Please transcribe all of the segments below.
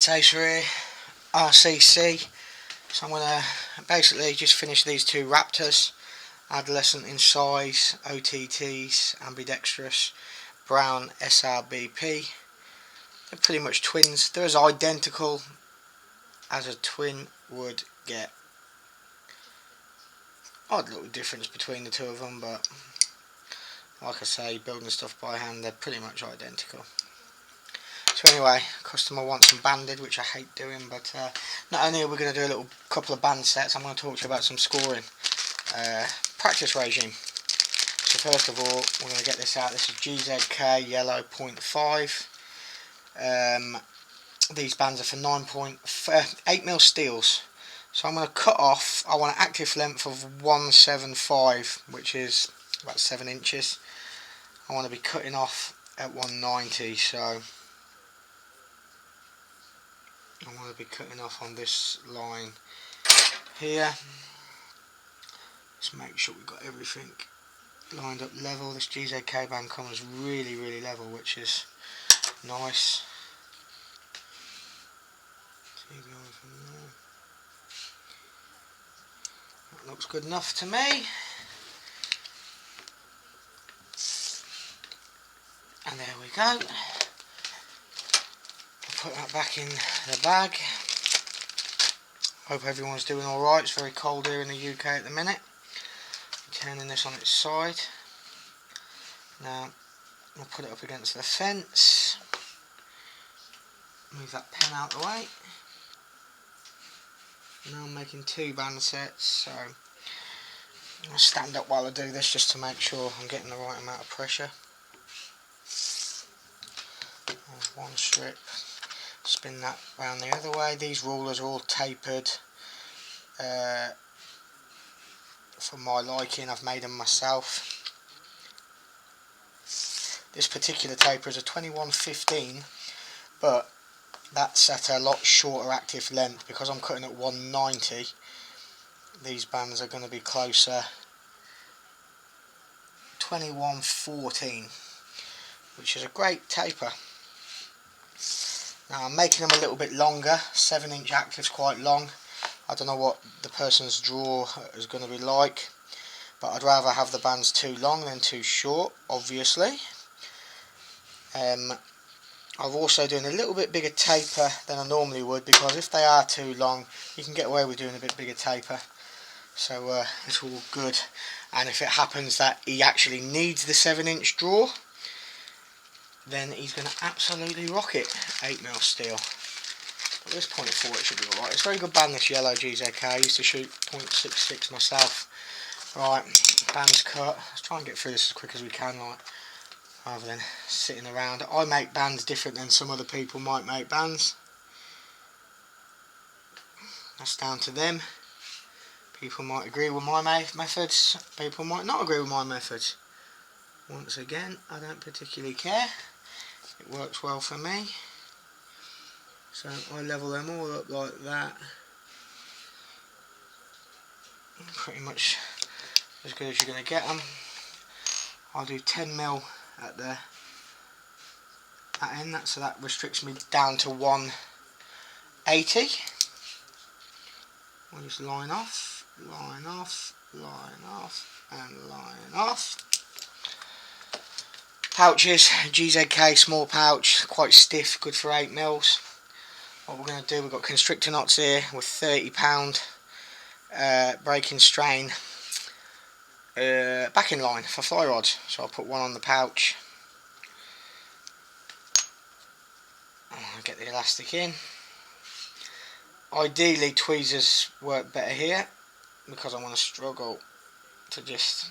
taster here, RCC. So I'm going to basically just finish these two Raptors, adolescent in size, OTTs, ambidextrous, brown SRBP. They're pretty much twins. They're as identical as a twin would get. Odd little difference between the two of them, but like I say, building stuff by hand, they're pretty much identical. So anyway, customer wants them banded, which I hate doing, but not only are we going to do a little couple of band sets, I'm going to talk to you about some scoring practice regime. So first of all, we're going to get this out. This is GZK yellow 0.5. These bands are for 8mm steels. So I'm going to cut off, I want an active length of 175, which is about 7 inches. I want to be cutting off at 190, so I want to be cutting off on this line here. Just make sure we've got everything lined up level. This GZK band comes really level, which is nice. That looks good enough to me. And there we go. I'll put that back in the bag. Hope everyone's doing alright. It's very cold here in the UK at the minute. Turning this on its side. Now I'll put it up against the fence. Move that pen out of the way. Now I'm making two band sets, so I'll stand up while I do this just to make sure I'm getting the right amount of pressure. One strip, spin that round the other way. These rulers are all tapered for my liking. I've made them myself. This particular taper is a 2115, but that's at a lot shorter active length. Because I'm cutting at 190, these bands are going to be closer 2114, which is a great taper. Now I'm making them a little bit longer. 7-inch active's quite long. I don't know what the person's draw is going to be like, but I'd rather have the bands too long than too short, obviously. I've also done a little bit bigger taper than I normally would, because if they are too long, you can get away with doing a bit bigger taper. So it's all good. And if it happens that he actually needs the 7-inch draw, then he's going to absolutely rock it. 8mm steel. At this point of 4 it should be alright. It's a very good band, this yellow GZK. I used to shoot .66 myself. Right, band's cut. Let's try and get through this as quick as we can, like, rather than sitting around. I make bands different than some other people might make bands. That's down to them. People might agree with my methods. People might not agree with my methods. Once again, I don't particularly care. It works well for me. So I level them all up like that. Pretty much as good as you're going to get them. I'll do 10mm at the end, so that restricts me down to 180. I'll just line off, line off, line off, and line off. Pouches, GZK small pouch, quite stiff, good for 8mm. What we're going to do, we've got constrictor knots here with £30 breaking strain backing line for fly rods. So I'll put one on the pouch. I'll get the elastic in. Ideally tweezers work better here, because I want to struggle to just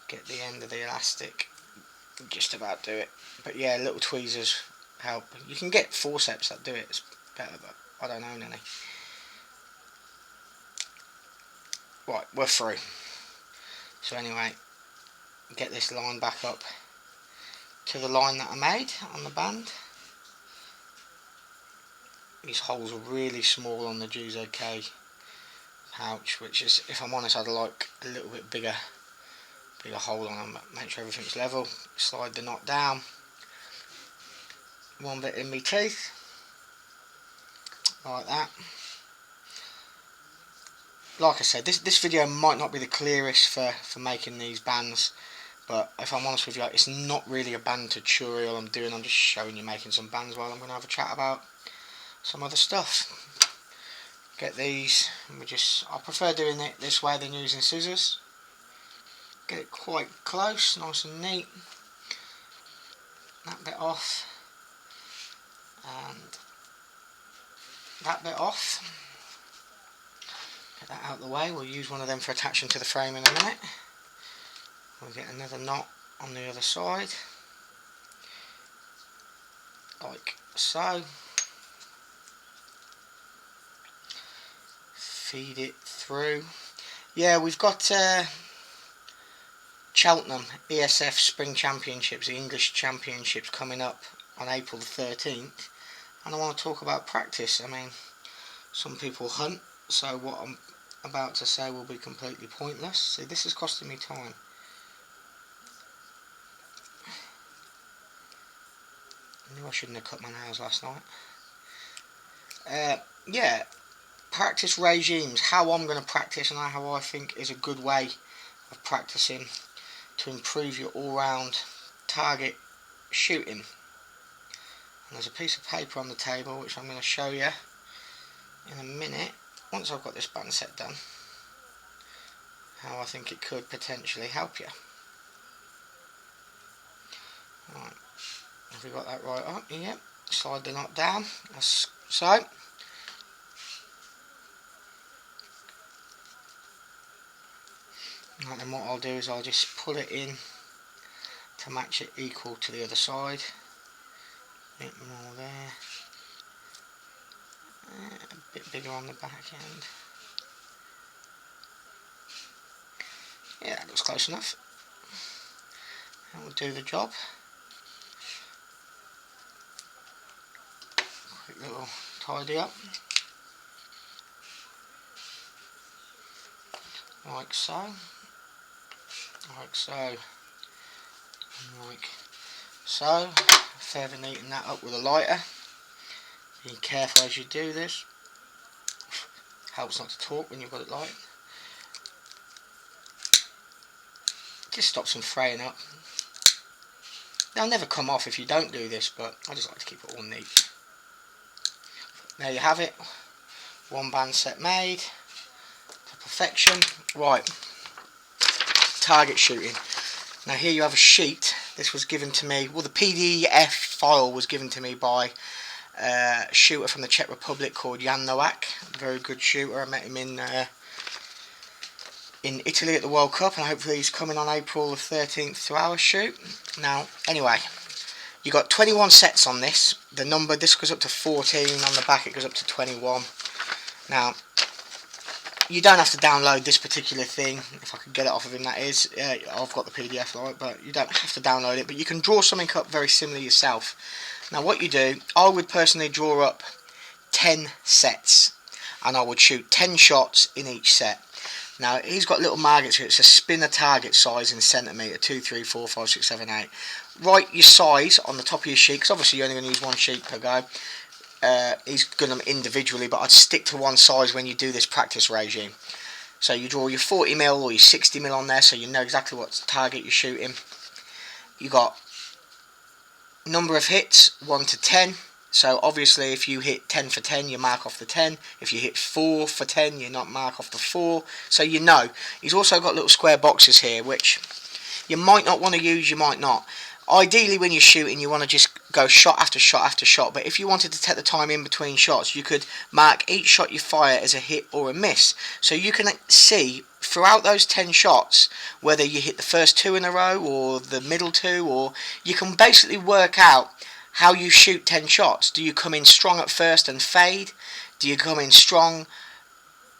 get the end of the elastic. Just about do it, but yeah, little tweezers help. You can get forceps that do it, it's better, but I don't own any. Right, we're through. So anyway, get this line back up to the line that I made on the band. These holes are really small on the GZK pouch, which is, if I'm honest, I'd like a little bit bigger hole on them. Make sure everything's level. Slide the knot down. One bit in my teeth. like that. Like I said, this video might not be the clearest for making these bands, but if I'm honest with you, it's not really a band tutorial I'm doing. I'm just showing you making some bands while I'm going to have a chat about some other stuff. Get these, and I prefer doing it this way than using scissors. Get it quite close, nice and neat. That bit off, and that bit off. Get that out of the way. We'll use one of them for attaching to the frame in a minute. We'll get another knot on the other side, like so. Feed it through. Yeah, we've got Cheltenham ESF Spring Championships, the English Championships, coming up on April the 13th, and I want to talk about practice. I mean, some people hunt, so what I'm about to say will be completely pointless. See, this is costing me time. I knew I shouldn't have cut my nails last night. Yeah, practice regimes, how I'm going to practice and how I think is a good way of practicing to improve your all-round target shooting. And there's a piece of paper on the table which I'm going to show you in a minute, once I've got this band set done, how I think it could potentially help you. Right, have we got that right up? Yep. Slide the knot down, as so. Right, then what I'll do is I'll just pull it in to match it equal to the other side. A bit more there. A bit bigger on the back end. Yeah, that looks close enough. That will do the job. Quick little tidy up. Like so. Like so. And like so. Further neaten that up with a lighter. Be careful as you do this. Helps not to talk when you've got it light. Just stops them fraying up. They'll never come off if you don't do this, but I just like to keep it all neat. There you have it. One band set made to perfection. Right, target shooting. Now here you have a sheet. This was given to me, well, the PDF file was given to me by a shooter from the Czech Republic called Jan Nowak. Very good shooter. I met him in Italy at the World Cup, and hopefully he's coming on April the 13th to our shoot. Now, anyway, you got 21 sets on this. The number, this goes up to 14, on the back it goes up to 21. Now, you don't have to download this particular thing, if I could get it off of him, that is. I've got the PDF right, but you don't have to download it, but you can draw something up very similar yourself. Now what you do, I would personally draw up 10 sets, and I would shoot 10 shots in each set. Now he's got little markers here. It's a spinner target size in centimetre, 2, 3, 4, 5, 6, 7, 8. Write your size on the top of your sheet, because obviously you're only going to use one sheet per go. He's got them individually, but I'd stick to one size when you do this practice regime. So you draw your 40mm or your 60mm on there, so you know exactly what target you're shooting. You got number of hits, 1 to 10. So obviously if you hit 10 for 10, you mark off the 10. If you hit 4 for 10, you not mark off the 4. So you know. He's also got little square boxes here, which you might not want to use, you might not. Ideally when you're shooting, you want to just go shot after shot after shot, but if you wanted to take the time in between shots, you could mark each shot you fire as a hit or a miss. So you can see throughout those 10 shots whether you hit the first 2 in a row or the middle 2, or you can basically work out how you shoot 10 shots. Do you come in strong at first and fade? Do you come in strong,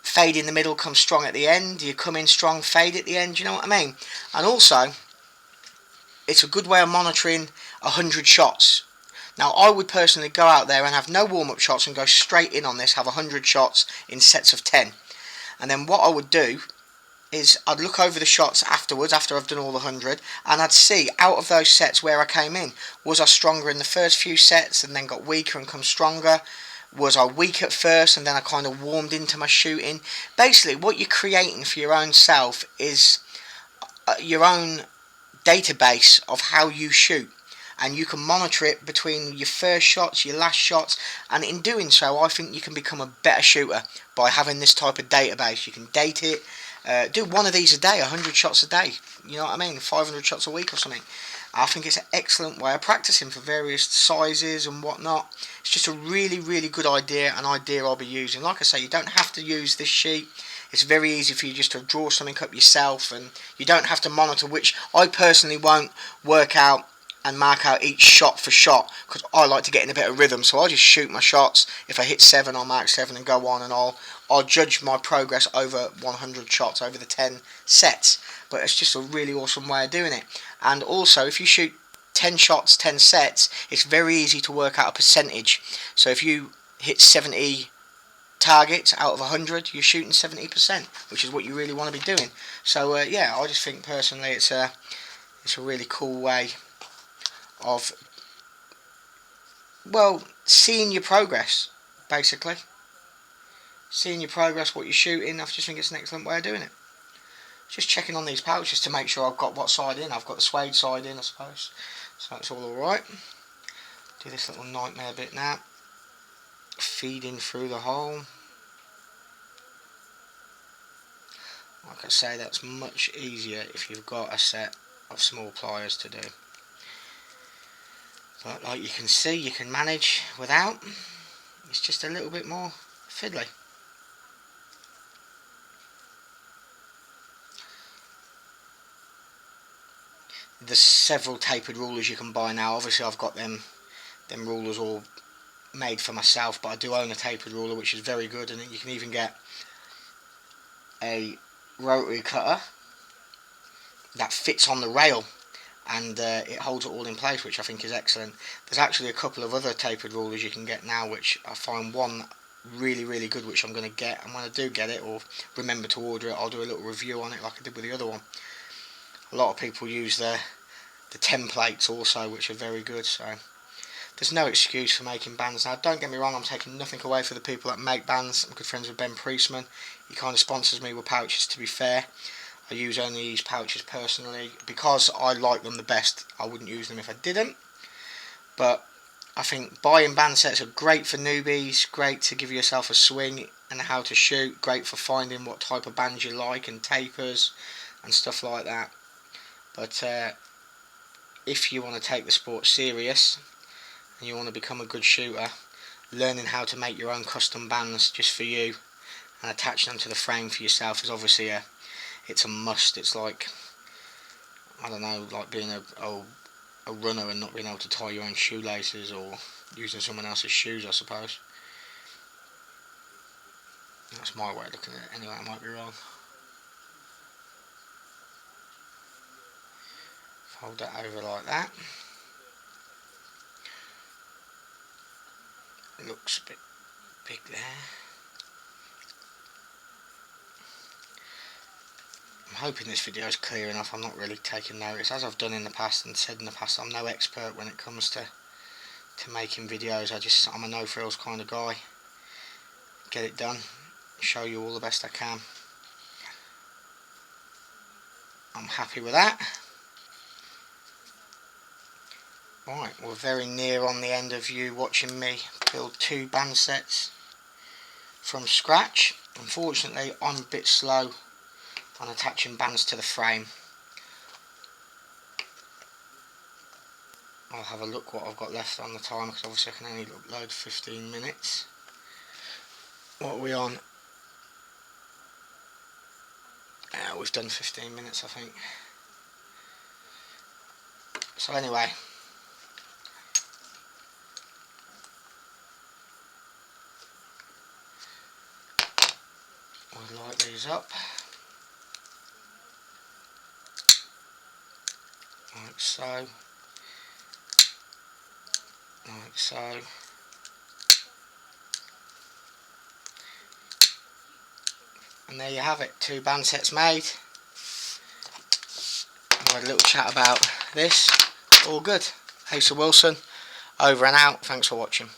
fade in the middle, come strong at the end? Do you come in strong, fade at the end? Do you know what I mean? And also, it's a good way of monitoring 100 shots. Now I would personally go out there and have no warm-up shots and go straight in on this, have 100 shots in sets of 10. And then what I would do is I'd look over the shots afterwards, after I've done all the 100, and I'd see out of those sets where I came in. Was I stronger in the first few sets and then got weaker and come stronger? was I weak at first and then I kind of warmed into my shooting. Basically, what you're creating for your own self is your own database of how you shoot, and you can monitor it between your first shots, your last shots, and in doing so I think you can become a better shooter by having this type of database. You can date it, do one of these a day, 100 shots a day, you know what I mean, 500 shots a week or something. I think it's an excellent way of practicing for various sizes and whatnot. It's just a really good idea, an idea I'll be using. Like I say, you don't have to use this sheet. It's very easy for you just to draw something up yourself, and you don't have to monitor, which I personally won't work out and mark out each shot for shot, because I like to get in a bit of rhythm. So I just shoot my shots. If I hit 7, I'll mark 7 and go on, and I'll judge my progress over 100 shots, over the 10 sets. But it's just a really awesome way of doing it. And also, if you shoot 10 shots, 10 sets, it's very easy to work out a percentage. So if you hit 70 targets out of 100, you're shooting 70%, which is what you really want to be doing. So yeah, I just think personally it's a really cool way of, well, seeing your progress, basically. Seeing your progress, what you're shooting, I just think it's an excellent way of doing it. Just checking on these pouches to make sure I've got what side in. I've got the suede side in, I suppose. So it's all alright. Do this little nightmare bit now. Feeding through the hole. Like I say, that's much easier if you've got a set of small pliers to do. But like you can see, you can manage without. It's just a little bit more fiddly. There's several tapered rulers you can buy now. Obviously I've got them rulers all made for myself, but I do own a tapered ruler which is very good, and you can even get a rotary cutter that fits on the rail, and it holds it all in place, which I think is excellent. There's actually a couple of other tapered rulers you can get now, which I find one really good, which I'm going to get, and when I do get it, or remember to order it, I'll do a little review on it like I did with the other one. A lot of people use the templates also, which are very good, so there's no excuse for making bands now. Don't get me wrong, I'm taking nothing away for the people that make bands. I'm good friends with Ben Priestman. He kind of sponsors me with pouches, to be fair. I use only these pouches personally because I like them the best. I wouldn't use them if I didn't. But I think buying band sets are great for newbies, great to give yourself a swing and how to shoot, great for finding what type of bands you like and tapers and stuff like that. But if you want to take the sport serious and you want to become a good shooter, learning how to make your own custom bands just for you and attach them to the frame for yourself is obviously it's a must. It's like, I don't know, like being a runner and not being able to tie your own shoelaces, or using someone else's shoes, I suppose. That's my way of looking at it. Anyway, I might be wrong. Fold that over like that. It looks a bit big there. I'm hoping this video is clear enough. I'm not really taking notice. As I've done in the past and said in the past, I'm no expert when it comes to making videos. I'm a no frills kind of guy. Get it done, show you all the best I can. I'm happy with that. Right, we're very near on the end of you watching me build 2 band sets from scratch. Unfortunately, I'm a bit slow on attaching bands to the frame. I'll have a look what I've got left on the time, because obviously I can only upload 15 minutes. What are we on? We've done 15 minutes, I think. So anyway, we'll light these up like so, like so. And there you have it, 2 band sets made. We had a little chat about this. All good. Asa Wilson, over and out. Thanks for watching.